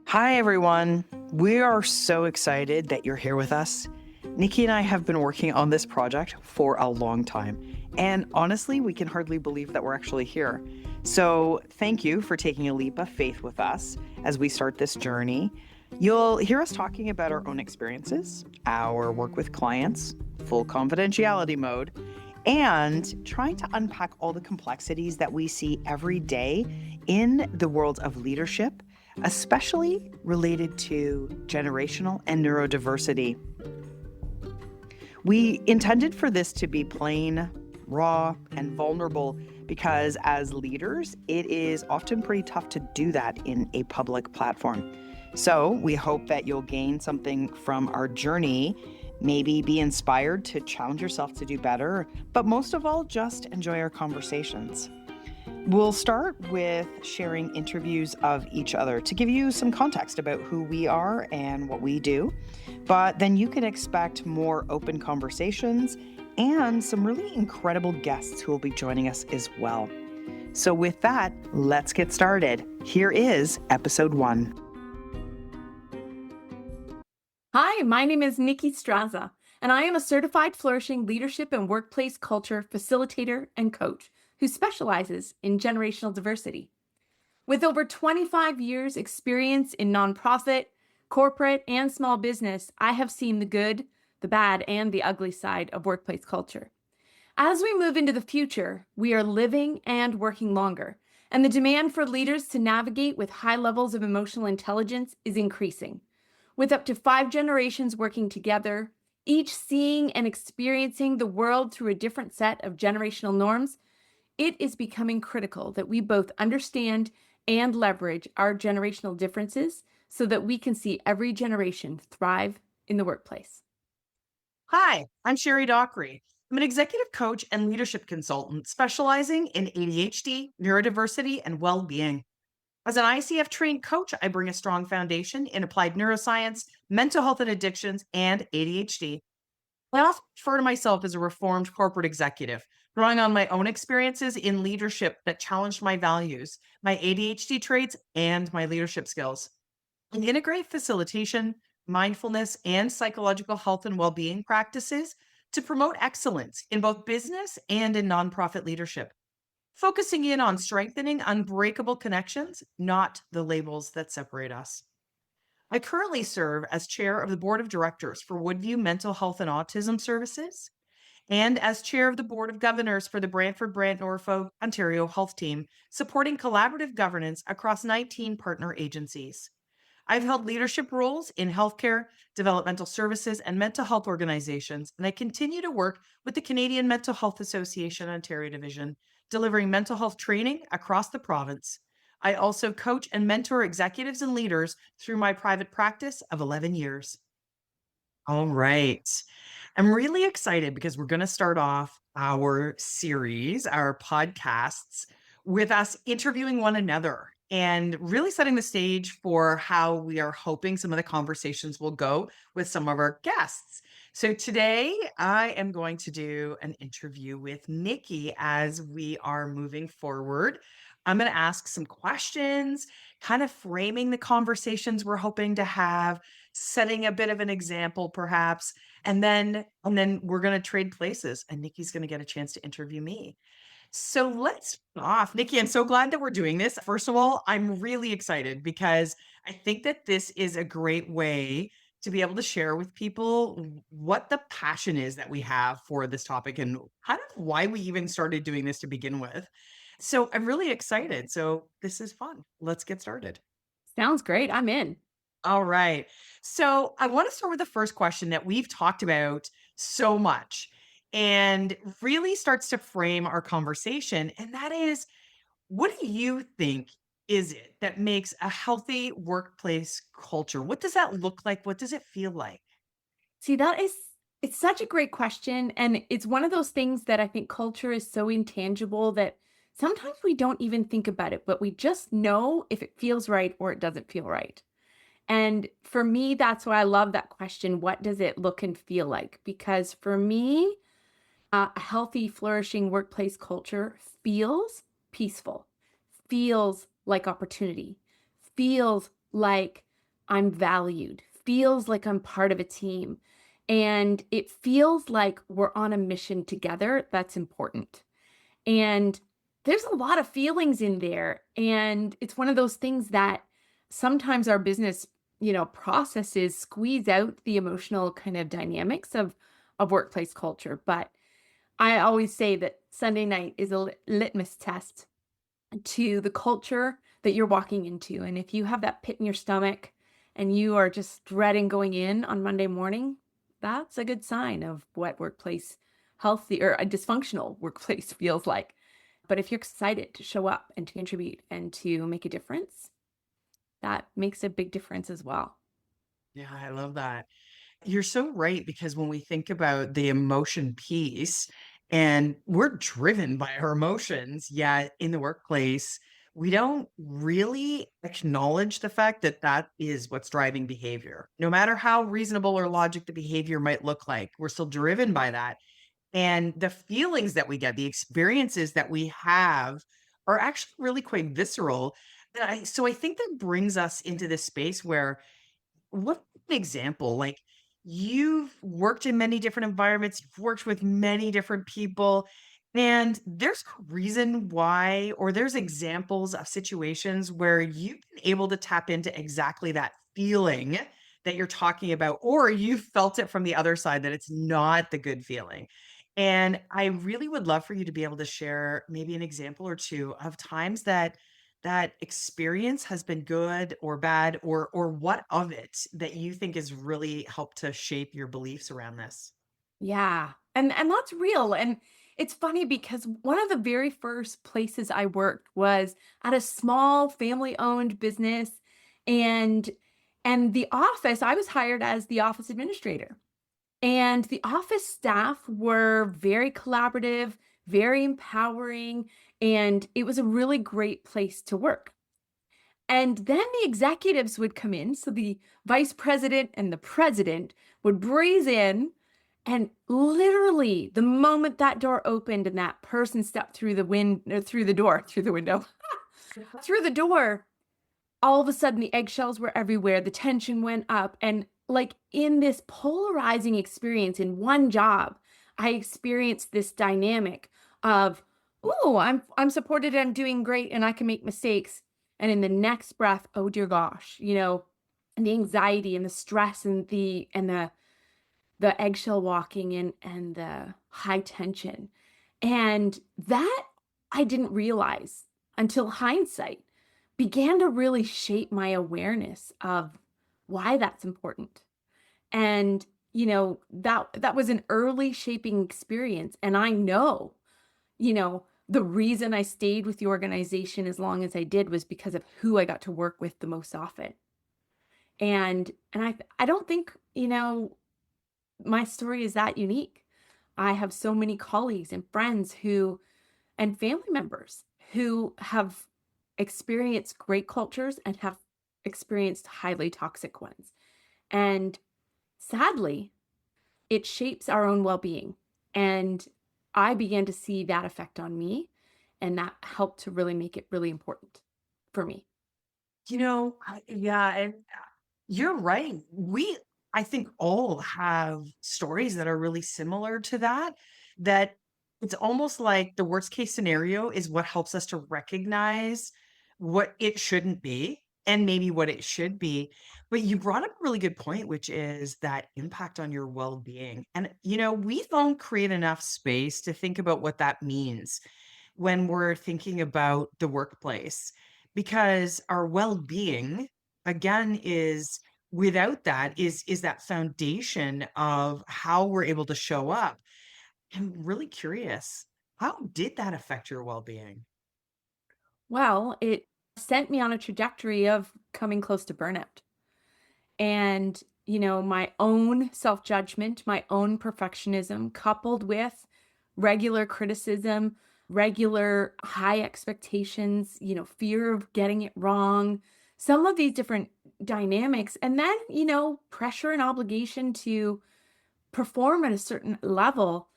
Hi, everyone. We are so excited that you're here with us. Nicki and I have been working on this project for a long time. And honestly, we can hardly believe that we're actually here. So, thank you for taking a leap of faith with us as we start this journey. You'll hear us talking about our own experiences, our work with clients, full confidentiality mode, and trying to unpack all the complexities that we see every day in the world of leadership, especially related to generational and neurodiversity. We intended for this to be plain, raw, and vulnerable because as leaders, it is often pretty tough to do that in a public platform. So we hope that you'll gain something from our journey, maybe be inspired to challenge yourself to do better, but most of all, just enjoy our conversations. We'll start with sharing interviews of each other to give you some context about who we are and what we do. But then you can expect more open conversations and some really incredible guests who will be joining us as well. So, with that, let's get started. Here is episode 1. Hi, my name is Nicki Straza, and I am a certified flourishing leadership and workplace culture facilitator and coach who specializes in generational diversity. With over 25 years experience in nonprofit, corporate, and small business, I have seen the good, the bad, and the ugly side of workplace culture. As we move into the future, we are living and working longer, and the demand for leaders to navigate with high levels of emotional intelligence is increasing. With up to 5 generations working together, each seeing and experiencing the world through a different set of generational norms, it is becoming critical that we both understand and leverage our generational differences so that we can see every generation thrive in the workplace. Hi, I'm Sherri Dockree. I'm an executive coach and leadership consultant specializing in ADHD, neurodiversity, and well-being. As an ICF trained coach, I bring a strong foundation in applied neuroscience, mental health and addictions, and ADHD. I often refer to myself as a reformed corporate executive, drawing on my own experiences in leadership that challenged my values, my ADHD traits, and my leadership skills. I integrate facilitation, mindfulness, and psychological health and well being practices to promote excellence in both business and in nonprofit leadership, focusing in on strengthening unbreakable connections, not the labels that separate us. I currently serve as chair of the board of directors for Woodview Mental Health and Autism Services and as chair of the board of governors for the Brantford Brant Norfolk Ontario Health Team, supporting collaborative governance across 19 partner agencies. I've held leadership roles in healthcare, developmental services, and mental health organizations, and I continue to work with the Canadian Mental Health Association Ontario Division, delivering mental health training across the province. I also coach and mentor executives and leaders through my private practice of 11 years. All right. I'm really excited because we're going to start off our series, our podcasts, with us interviewing one another and really setting the stage for how we are hoping some of the conversations will go with some of our guests. So today I am going to do an interview with Nicki as we are moving forward. I'm going to ask some questions, kind of framing the conversations we're hoping to have, setting a bit of an example perhaps, and then we're going to trade places and Nicki's going to get a chance to interview me. So let's start off. Nicki, I'm so glad that we're doing this. First of all, I'm really excited because I think that this is a great way to be able to share with people what the passion is that we have for this topic and kind of why we even started doing this to begin with. So I'm really excited. So this is fun. Let's get started. Sounds great. I'm in. All right. So I want to start with the first question that we've talked about so much and really starts to frame our conversation. And that is, what do you think is it that makes a healthy workplace culture? What does that look like? What does it feel like? See, it's such a great question. And it's one of those things that I think culture is so intangible that sometimes we don't even think about it, but we just know if it feels right or it doesn't feel right. And for me, that's why I love that question. What does it look and feel like? Because for me, a healthy, flourishing workplace culture feels peaceful, feels like opportunity, feels like I'm valued, feels like I'm part of a team, and it feels like we're on a mission together that's important. And there's a lot of feelings in there. And it's one of those things that sometimes our business, processes squeeze out the emotional kind of dynamics of workplace culture. But I always say that Sunday night is a litmus test to the culture that you're walking into. And if you have that pit in your stomach and you are just dreading going in on Monday morning, that's a good sign of what workplace healthy or a dysfunctional workplace feels like. But if you're excited to show up and to contribute and to make a difference, that makes a big difference as well. Yeah, I love that. You're so right because when we think about the emotion piece and we're driven by our emotions, yet in the workplace, we don't really acknowledge the fact that that is what's driving behavior. No matter how reasonable or logic the behavior might look like, we're still driven by that. And the feelings that we get, the experiences that we have are actually really quite visceral. So I think that brings us into this space where what an example, like, you've worked in many different environments, you've worked with many different people, and there's a reason why, or there's examples of situations where you've been able to tap into exactly that feeling that you're talking about, or you felt it from the other side that it's not the good feeling. And I really would love for you to be able to share maybe an example or two of times that that experience has been good or bad, or what of it that you think has really helped to shape your beliefs around this? Yeah. And that's real. And it's funny because one of the very first places I worked was at a small family-owned business and the office, I was hired as the office administrator. And the office staff were very collaborative, very empowering, and it was a really great place to work. And then the executives would come in. So the vice president and the president would breeze in. And literally, the moment that door opened and that person stepped through the through the door, through the window, through the door, all of a sudden the eggshells were everywhere. The tension went up. And like in this polarizing experience in one job, I experienced this dynamic of, oh, I'm supported, I'm doing great, and I can make mistakes. And in the next breath, oh dear gosh, and the anxiety and the stress and the eggshell walking and the high tension. And that I didn't realize until hindsight began to really shape my awareness of why that's important. And that was an early shaping experience. And I know, the reason I stayed with the organization as long as I did was because of who I got to work with the most often. And I don't think, my story is that unique. I have so many colleagues and friends who and family members who have experienced great cultures and have experienced highly toxic ones. And sadly, it shapes our own well-being. And I began to see that effect on me, and that helped to really make it really important for me. Yeah, and you're right. I think, all have stories that are really similar to that, that it's almost like the worst case scenario is what helps us to recognize what it shouldn't be and maybe what it should be. But you brought up a really good point, which is that impact on your well-being. And, we don't create enough space to think about what that means when we're thinking about the workplace, because our well-being, again, is without that is that foundation of how we're able to show up. I'm really curious, how did that affect your well-being? Well, it sent me on a trajectory of coming close to burnout. And, my own self judgment, my own perfectionism, coupled with regular criticism, regular high expectations, fear of getting it wrong, some of these different dynamics. And then, pressure and obligation to perform at a certain level.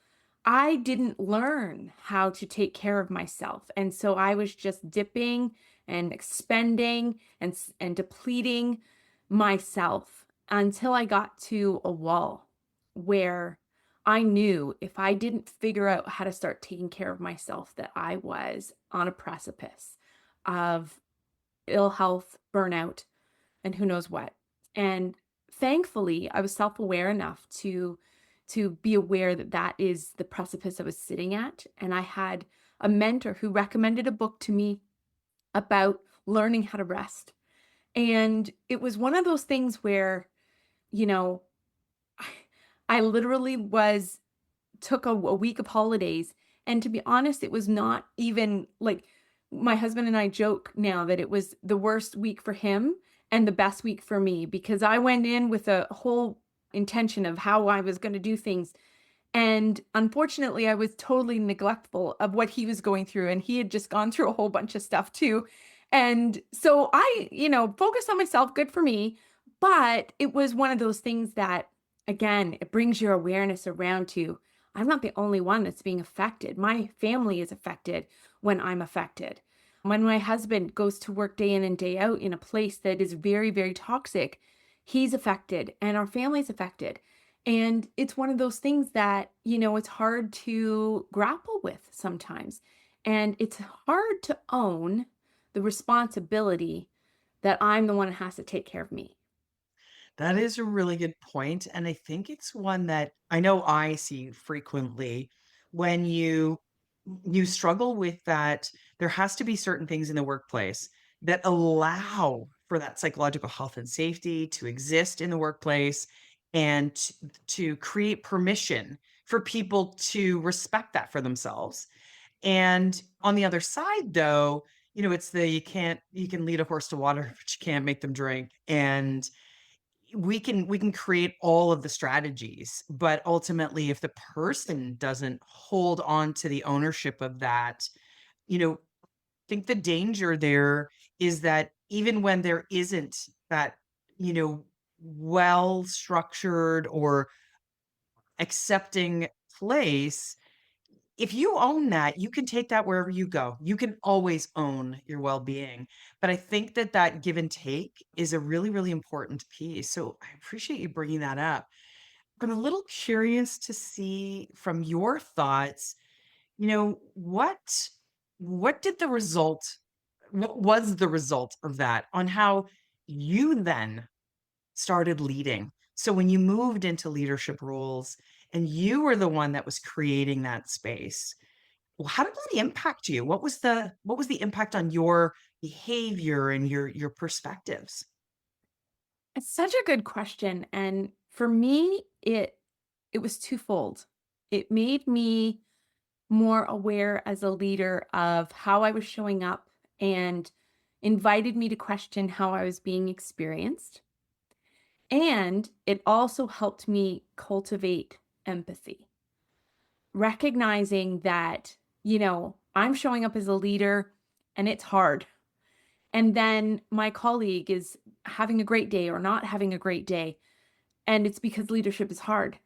I didn't learn how to take care of myself. And so I was just dipping and expending and depleting myself until I got to a wall where I knew if I didn't figure out how to start taking care of myself, that I was on a precipice of ill health, burnout, and who knows what. And thankfully, I was self-aware enough to be aware that that is the precipice I was sitting at. And I had a mentor who recommended a book to me about learning how to rest. And it was one of those things where, you know, I, I literally was took a week of holidays. And to be honest, it was not even like my husband and I joke now that it was the worst week for him and the best week for me because I went in with a whole intention of how I was going to do things. And unfortunately, I was totally neglectful of what he was going through. And he had just gone through a whole bunch of stuff too. And so I, focused on myself, good for me. But it was one of those things that, again, it brings your awareness around to I'm not the only one that's being affected. My family is affected when I'm affected. When my husband goes to work day in and day out in a place that is very, very toxic, he's affected and our family's affected. And it's one of those things that, it's hard to grapple with sometimes. And it's hard to own the responsibility that I'm the one that has to take care of me. That is a really good point, and I think it's one that I know I see frequently when you struggle with that. There has to be certain things in the workplace that allow for that psychological health and safety to exist in the workplace and to create permission for people to respect that for themselves. And on the other side, though, it's the you can lead a horse to water, but you can't make them drink. And we can create all of the strategies, but ultimately if the person doesn't hold on to the ownership of that, you know I think the danger there is that even when there isn't that, you know well structured or accepting place, if you own that, you can take that wherever you go. You can always own your well-being. But I think that that give and take is a really, really important piece. So I appreciate you bringing that up. I'm a little curious to see from your thoughts, what did the result, what was the result of that on how you then started leading? So when you moved into leadership roles and you were the one that was creating that space, well, how did that impact you? What was the impact on your behavior and your perspectives? It's such a good question. And for me, it was twofold. It made me more aware as a leader of how I was showing up and invited me to question how I was being experienced. And it also helped me cultivate empathy, recognizing that, I'm showing up as a leader and it's hard. And then my colleague is having a great day or not having a great day. And it's because leadership is hard.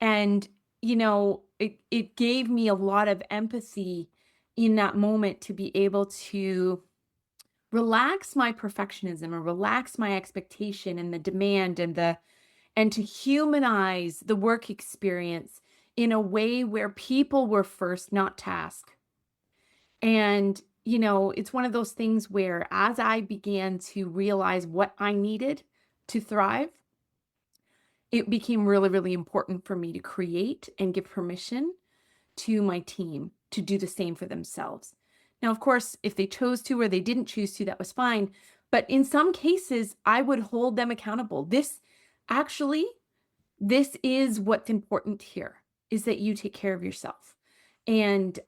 And, it gave me a lot of empathy in that moment to be able to relax my perfectionism and relax my expectation and the demand and to humanize the work experience in a way where people were first, not task. And, it's one of those things where as I began to realize what I needed to thrive, it became really, really important for me to create and give permission to my team to do the same for themselves. Now, of course, if they chose to or they didn't choose to, that was fine. But in some cases, I would hold them accountable. Actually, this is what's important here is that you take care of yourself. And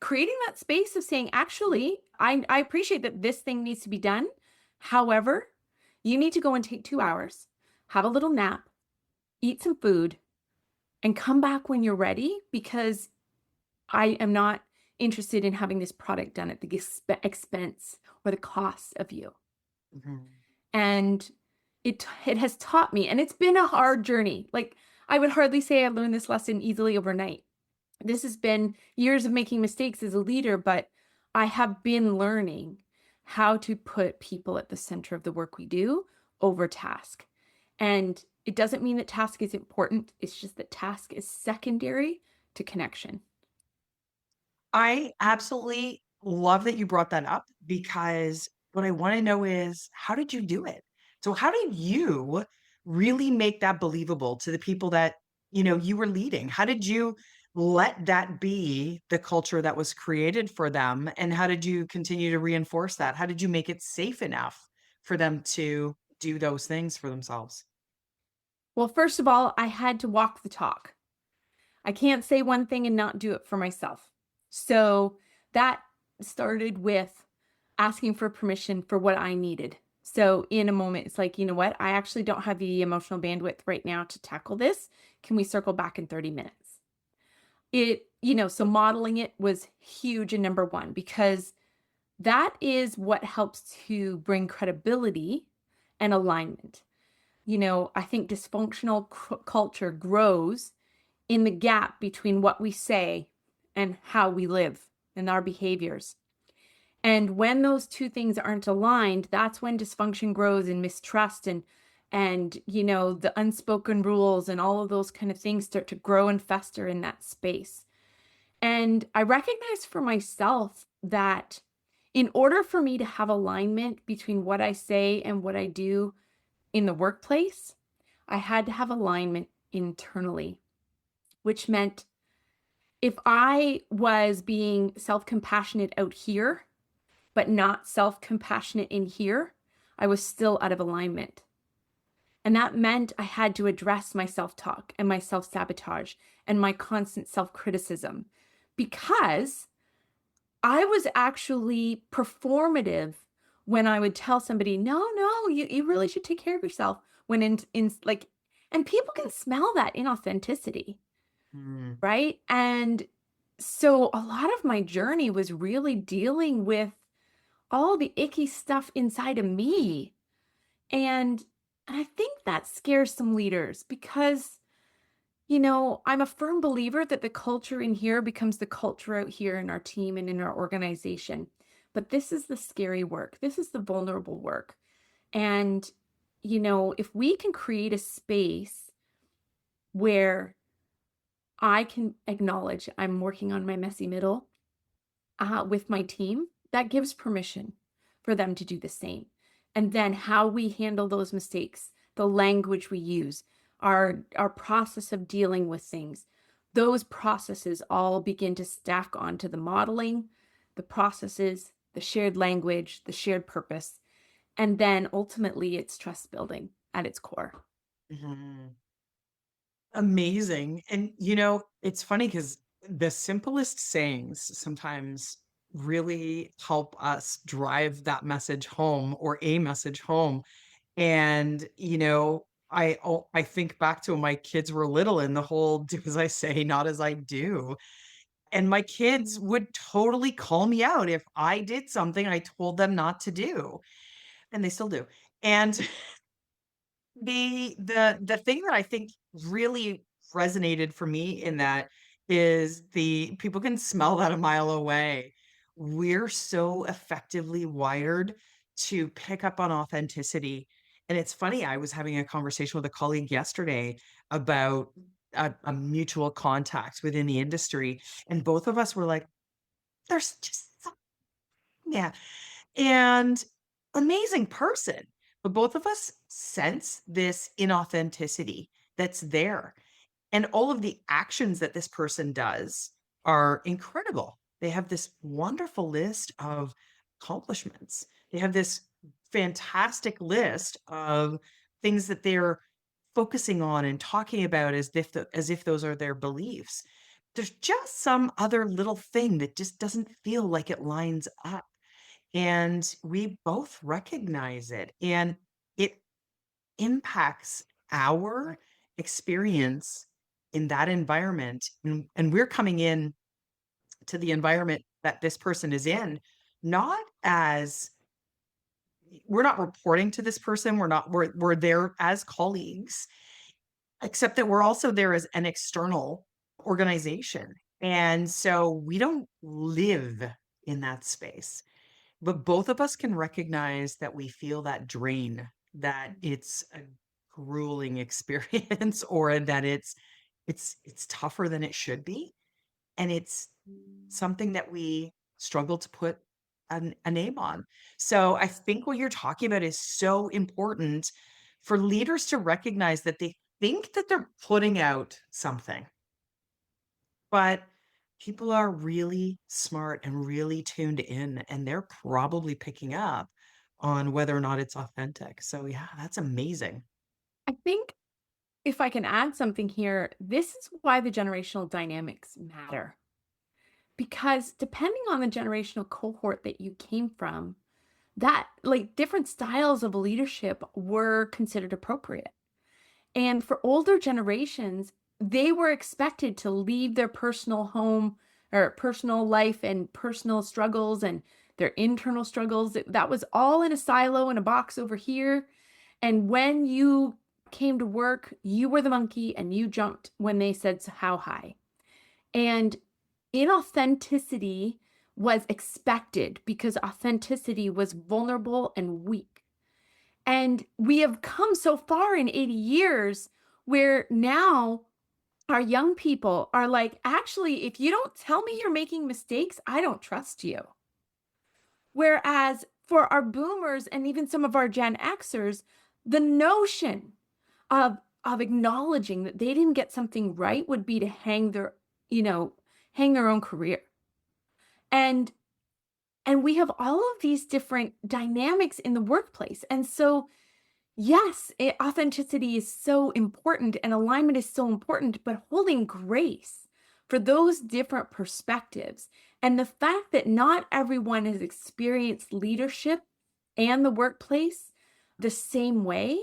creating that space of saying, actually, I appreciate that this thing needs to be done. However, you need to go and take 2 hours, have a little nap, eat some food, and come back when you're ready because I am not interested in having this product done at the expense or the cost of you. Mhm. And it has taught me, and it's been a hard journey. Like I would hardly say I learned this lesson easily overnight. This has been years of making mistakes as a leader, but I have been learning how to put people at the center of the work we do over task. And it doesn't mean that task is important. It's just that task is secondary to connection. I absolutely love that you brought that up because what I want to know is how did you do it? So how did you really make that believable to the people that, you were leading? How did you let that be the culture that was created for them? And how did you continue to reinforce that? How did you make it safe enough for them to do those things for themselves? Well, first of all, I had to walk the talk. I can't say one thing and not do it for myself. So that started with asking for permission for what I needed. So in a moment, it's like, you know what? I actually don't have the emotional bandwidth right now to tackle this. Can we circle back in 30 minutes? So modeling it was huge and number one, because that is what helps to bring credibility and alignment. I think dysfunctional culture grows in the gap between what we say and how we live and our behaviors. And when those two things aren't aligned, that's when dysfunction grows and mistrust and the unspoken rules and all of those kind of things start to grow and fester in that space. And I recognize for myself that in order for me to have alignment between what I say and what I do in the workplace, I had to have alignment internally, which meant if I was being self-compassionate out here, but not self-compassionate in here, I was still out of alignment. And that meant I had to address my self-talk and my self-sabotage and my constant self-criticism, because I was actually performative when I would tell somebody, no, you really should take care of yourself. When and people can smell that inauthenticity, Mm. right? And so a lot of my journey was really dealing with all the icky stuff inside of me. And I think that scares some leaders because, I'm a firm believer that the culture in here becomes the culture out here in our team and in our organization. But this is the scary work. This is the vulnerable work. And, if we can create a space where I can acknowledge I'm working on my messy middle with my team, that gives permission for them to do the same. And then how we handle those mistakes, the language we use, our process of dealing with things, those processes all begin to stack onto the modeling, the processes, the shared language, the shared purpose. And then ultimately it's trust building at its core. Mhm. Amazing. And it's funny because the simplest sayings sometimes really help us drive that message home or a message home. And I think back to when my kids were little and the whole do as I say, not as I do. And my kids would totally call me out if I did something I told them not to do. And they still do. And the thing that I think really resonated for me in that is the people can smell that a mile away. We're so effectively wired to pick up on authenticity. And it's funny, I was having a conversation with a colleague yesterday about a mutual contact within the industry, and both of us were like, there's just some, yeah, and amazing person. But both of us sense this inauthenticity that's there. And all of the actions that this person does are incredible. They have this wonderful list of accomplishments. They have this fantastic list of things that they're focusing on and talking about as if those are their beliefs. There's just some other little thing that just doesn't feel like it lines up, and we both recognize it, and it impacts our experience in that environment, and we're coming in to the environment that this person is in, not as we're not reporting to this person, we're there as colleagues, except that we're also there as an external organization, and so we don't live in that space. But both of us can recognize that we feel that drain that it's a grueling experience or that it's tougher than it should be. And it's something that we struggle to put a name on. So I think what you're talking about is so important for leaders to recognize that they think that they're putting out something, but people are really smart and really tuned in, and they're probably picking up on whether or not it's authentic. So yeah, that's amazing. I think if I can add something here, this is why the generational dynamics matter. Because depending on the generational cohort that you came from, that like different styles of leadership were considered appropriate. And for older generations, they were expected to leave their personal home or personal life and personal struggles and their internal struggles. That was all in a silo in a box over here. And when you came to work, you were the monkey and you jumped when they said how high. And inauthenticity was expected because authenticity was vulnerable and weak. And we have come so far in 80 years where now our young people are like, actually, if you don't tell me you're making mistakes, I don't trust you. Whereas for our boomers and even some of our Gen Xers, the notion of acknowledging that they didn't get something right would be to hang their own career. And we have all of these different dynamics in the workplace. And so yes, authenticity is so important and alignment is so important, but holding grace for those different perspectives and the fact that not everyone has experienced leadership and the workplace the same way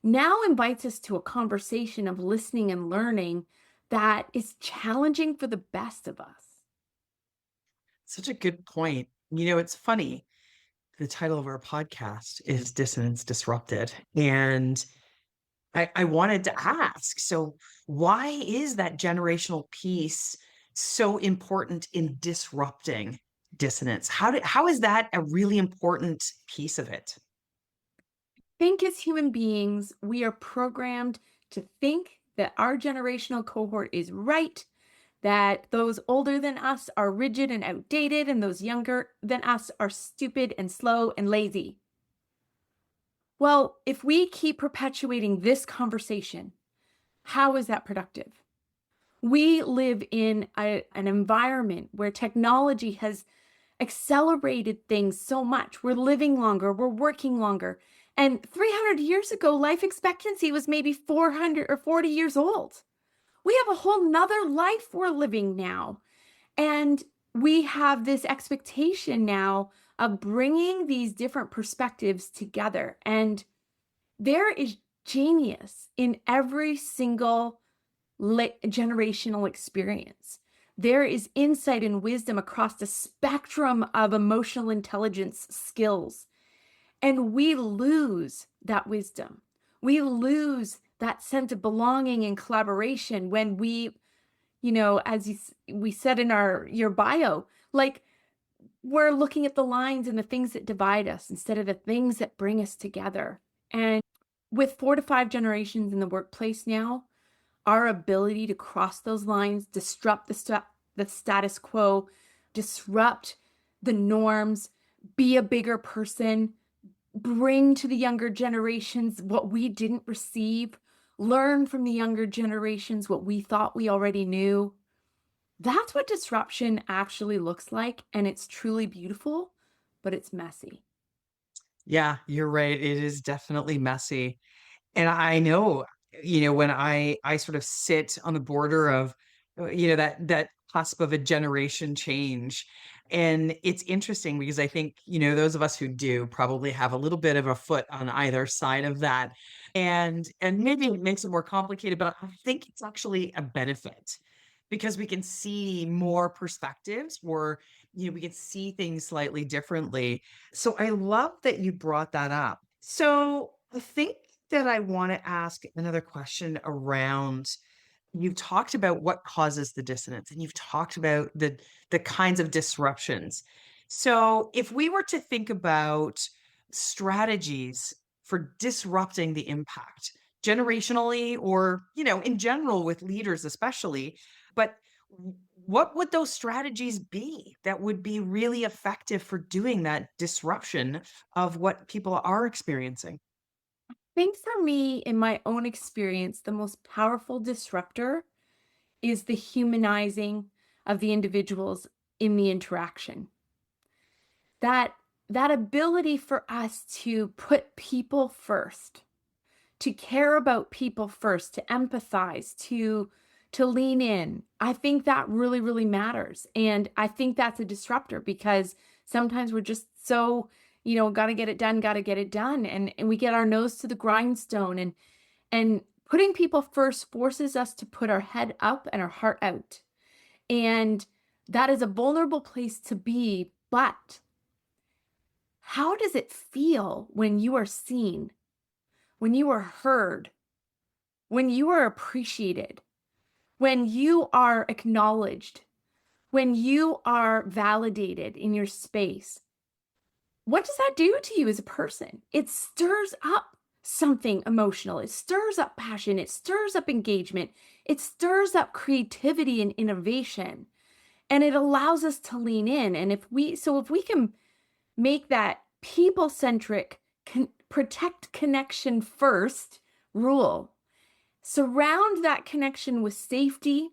now invites us to a conversation of listening and learning that is challenging for the best of us. Such a good point. It's funny. The title of our podcast is Dissonance Disrupted. And I wanted to ask, so why is that generational piece so important in disrupting dissonance? How is that a really important piece of it? Think as human beings, we are programmed to think that our generational cohort is right, that those older than us are rigid and outdated, and those younger than us are stupid and slow and lazy. Well, if we keep perpetuating this conversation, how is that productive? We live in an environment where technology has accelerated things so much. We're living longer, we're working longer. And 300 years ago, life expectancy was maybe 400 or 40 years old. We have a whole nother life we're living now. And we have this expectation now of bringing these different perspectives together. And there is genius in every single generational experience. There is insight and wisdom across the spectrum of emotional intelligence skills. And we lose that wisdom. We lose that sense of belonging and collaboration when as we said in your bio, like we're looking at the lines and the things that divide us instead of the things that bring us together. And with 4 to 5 generations in the workplace now, our ability to cross those lines, disrupt the status quo, disrupt the norms, be a bigger person, bring to the younger generations what we didn't receive, learn from the younger generations what we thought we already knew. That's what disruption actually looks like. And it's truly beautiful, but it's messy. Yeah, you're right. It is definitely messy. And I know, when I sort of sit on the border of, that cusp of a generation change. And it's interesting because I think, those of us who do probably have a little bit of a foot on either side of that. And maybe it makes it more complicated, but I think it's actually a benefit because we can see more perspectives or, we can see things slightly differently. So I love that you brought that up. So I think that I want to ask another question around you've talked about what causes the dissonance and you've talked about the kinds of disruptions. So if we were to think about strategies for for disrupting the impact generationally or, in general with leaders especially. But what would those strategies be that would be really effective for doing that disruption of what people are experiencing? Think for me, in my own experience, the most powerful disruptor is the humanizing of the individuals in the interaction. That that ability for us to put people first, to care about people first, to empathize, to lean in. I think that really, really matters. And I think that's a disruptor because sometimes we're just so, got to get it done, got to get it done. And we get our nose to the grindstone. And putting people first forces us to put our head up and our heart out. And that is a vulnerable place to be. But how does it feel when you are seen, when you are heard, when you are appreciated, when you are acknowledged, when you are validated in your space? What does that do to you as a person? It stirs up something emotional. It stirs up passion. It stirs up engagement. It stirs up creativity and innovation. And it allows us to lean in. And if we can make that people centric, protect connection first rule, surround that connection with safety,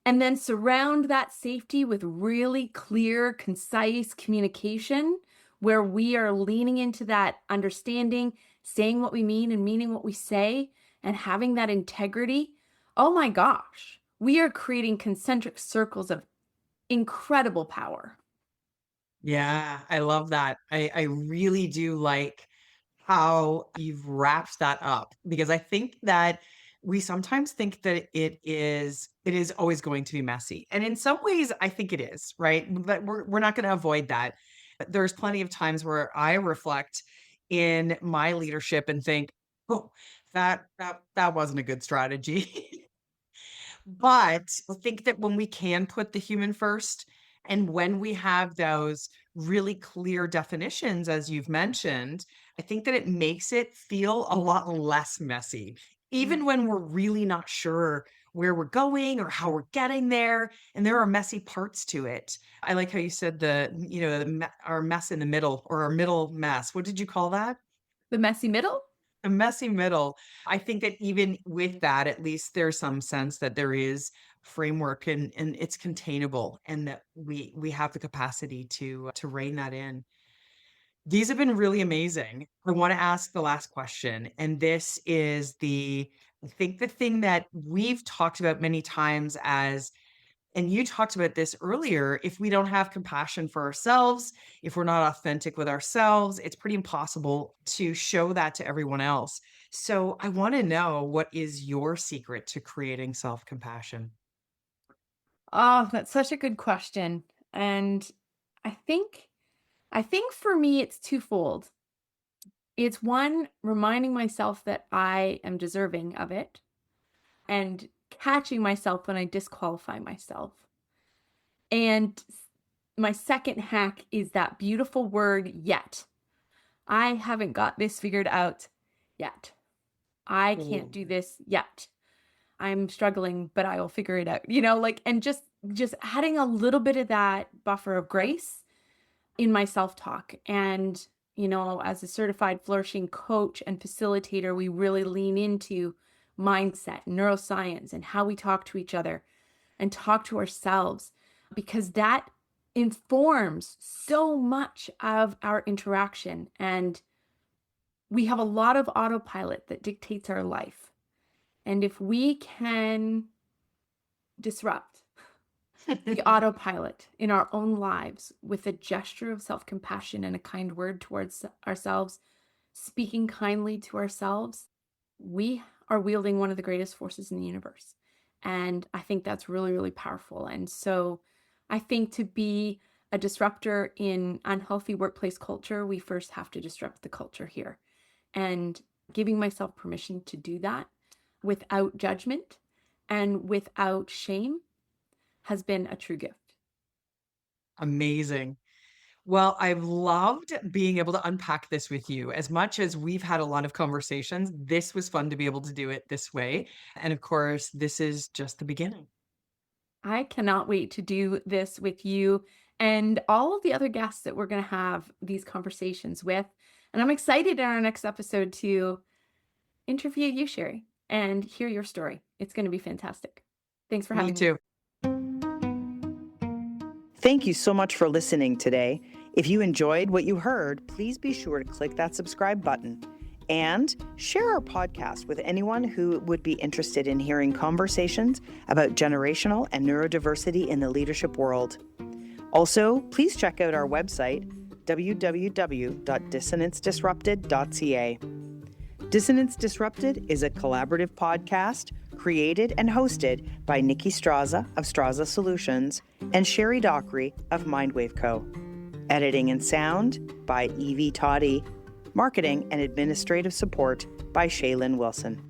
and then surround that safety with really clear, concise communication where we are leaning into that understanding, saying what we mean and meaning what we say, and having that integrity. Oh my gosh, we are creating concentric circles of incredible power. Yeah, I love that. I really do like how you've wrapped that up because I think that we sometimes think that it is always going to be messy. And in some ways I think it is, right? But we're not going to avoid that. But there's plenty of times where I reflect in my leadership and think, "Oh, that wasn't a good strategy." But I think that when we can put the human first and when we have those really clear definitions, as you've mentioned, I think that it makes it feel a lot less messy, Mm. even when we're really not sure where we're going or how we're getting there. And there are messy parts to it. I like how you said our mess in the middle or our middle mess. What did you call that? The messy middle? A messy middle. I think that even with that, at least there's some sense that there is framework and it's containable and that we have the capacity to rein that in. These have been really amazing. I want to ask the last question, and this is I think the thing that we've talked about many times as and you talked about this earlier. If we don't have compassion for ourselves, if we're not authentic with ourselves, it's pretty impossible to show that to everyone else. So I want to know, what is your secret to creating self compassion? Oh, that's such a good question. And I think I think for me it's twofold. It's one, reminding myself that I am deserving of it and catching myself when I disqualify myself. And my second hack is that beautiful word yet. I haven't got this figured out yet. I can't Mm. do this yet. I'm struggling, but I will figure it out. And just adding a little bit of that buffer of grace in my self-talk. And, as a certified flourishing coach and facilitator, we really lean into mindset, neuroscience, and how we talk to each other and talk to ourselves because that informs so much of our interaction. And we have a lot of autopilot that dictates our life. And if we can disrupt the autopilot in our own lives with a gesture of self compassion and a kind word towards ourselves, speaking kindly to ourselves, we are wielding one of the greatest forces in the universe. And I think that's really, really powerful. And so I think to be a disruptor in unhealthy workplace culture, we first have to disrupt the culture here. And giving myself permission to do that without judgment and without shame has been a true gift. Amazing. Well, I've loved being able to unpack this with you. As much as we've had a lot of conversations, this was fun to be able to do it this way. And of course, this is just the beginning. I cannot wait to do this with you and all of the other guests that we're going to have these conversations with. And I'm excited in our next episode to interview you, Sherri, and hear your story. It's going to be fantastic. Thanks for Me having me. too. Thank you so much for listening today. If you enjoyed what you heard, please be sure to click that subscribe button and share our podcast with anyone who would be interested in hearing conversations about generational and neurodiversity in the leadership world. Also, please check out our website, www.dissonancedisrupted.ca. Dissonance Disrupted is a collaborative podcast created and hosted by Nicki Straza of Straza Solutions and Sherri Dockree of Mindwave Co. Editing and sound by Evie Toddy. Marketing and administrative support by Shaylin Wilson.